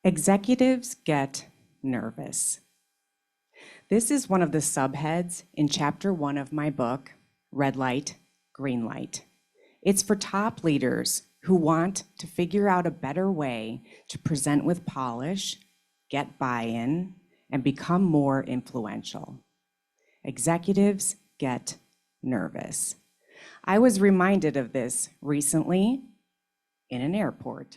Executives get nervous. This is one of the subheads in chapter 1 of my book, Red Light, Green Light. It's for top leaders who want to figure out a better way to present with polish, get buy-in, and become more influential. Executives get nervous. I was reminded of this recently in an airport.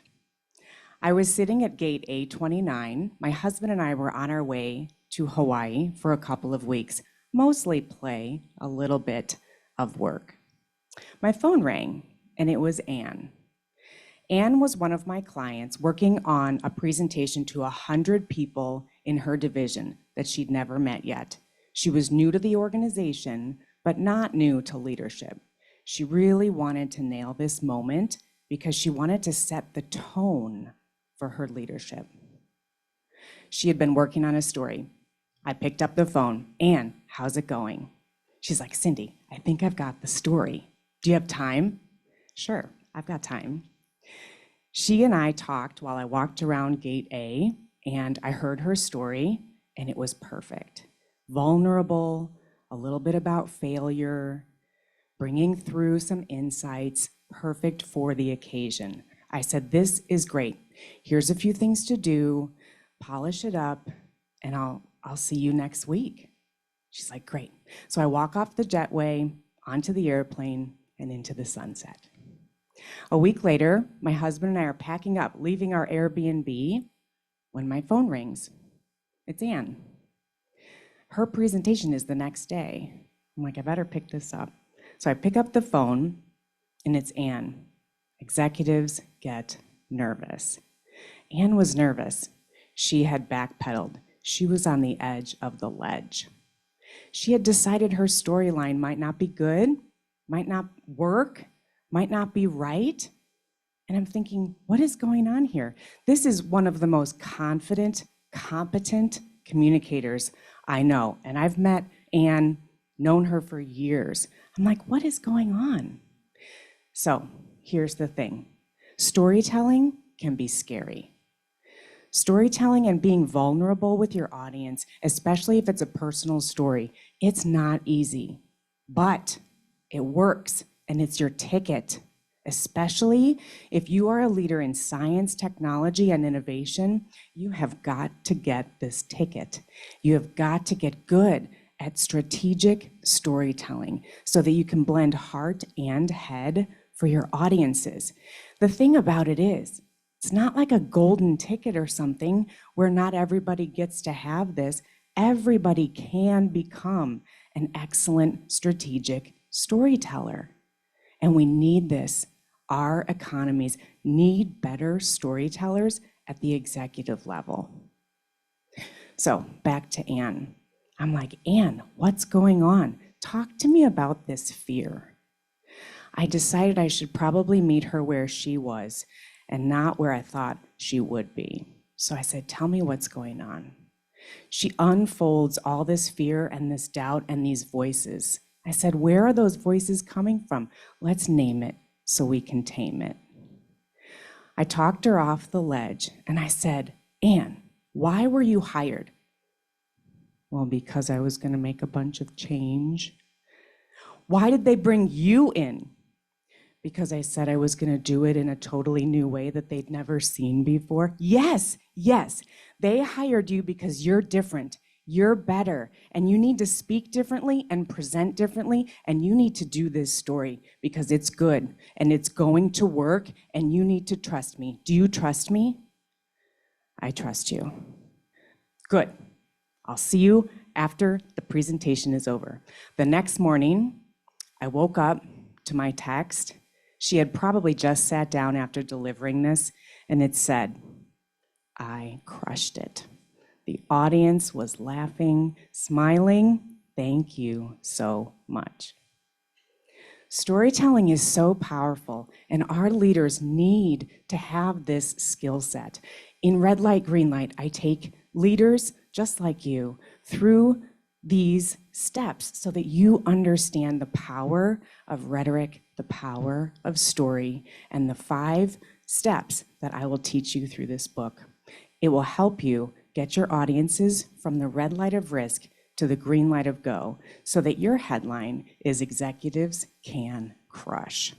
I was sitting at gate A29. My husband and I were on our way to Hawaii for a couple of weeks, mostly play, a little bit of work. My phone rang, and it was Anne. Anne was one of my clients working on a presentation to 100 people in her division that she'd never met yet. She was new to the organization, but not new to leadership. She really wanted to nail this moment because she wanted to set the tone for her leadership. She had been working on a story. I picked up the phone. Anne, how's it going? She's like, Cindy, I think I've got the story. Do you have time? Sure, I've got time. She and I talked while I walked around gate A, and I heard her story, and it was perfect. Vulnerable, a little bit about failure, bringing through some insights, perfect for the occasion. I said, this is great. Here's a few things to do, polish it up, and I'll see you next week. She's like, great. So I walk off the jetway, onto the airplane, and into the sunset. A week later, my husband and I are packing up, leaving our Airbnb, when my phone rings. It's Anne. Her presentation is the next day. I'm like, I better pick this up. So I pick up the phone, and it's Anne. Executives get nervous. Anne was nervous. She had backpedaled. She was on the edge of the ledge. She had decided her storyline might not be good, might not work, might not be right. And I'm thinking, what is going on here? This is one of the most confident, competent communicators I know. And I've met Anne, known her for years. I'm like, what is going on? So here's the thing. Storytelling can be scary. Storytelling and being vulnerable with your audience, especially if it's a personal story, it's not easy, but it works and it's your ticket, especially if you are a leader in science, technology, and innovation. You have got to get this ticket. You have got to get good at strategic storytelling so that you can blend heart and head for your audiences. The thing about it is, it's not like a golden ticket or something where not everybody gets to have this. Everybody can become an excellent strategic storyteller. And we need this. Our economies need better storytellers at the executive level. So back to Anne. I'm like, Anne, what's going on? Talk to me about this fear. I decided I should probably meet her where she was and not where I thought she would be. So I said, tell me what's going on. She unfolds all this fear and this doubt and these voices. I said, where are those voices coming from? Let's name it so we can tame it. I talked her off the ledge and I said, Anne, why were you hired? Well, because I was gonna make a bunch of change. Why did they bring you in? Because I said I was gonna do it in a totally new way that they'd never seen before. Yes, they hired you because you're different, you're better, and you need to speak differently and present differently, and you need to do this story because it's good, and it's going to work, and you need to trust me. Do you trust me? I trust you. Good. I'll see you after the presentation is over. The next morning, I woke up to my text. She had probably just sat down after delivering this, and it said, I crushed it. The audience was laughing, smiling. Thank you so much. Storytelling is so powerful, and our leaders need to have this skill set. In Red Light, Green Light, I take leaders just like you through these steps so that you understand the power of rhetoric, the power of story, and the 5 steps that I will teach you through this book. It will help you get your audiences from the red light of risk to the green light of go so that your headline is Executives Can Crush.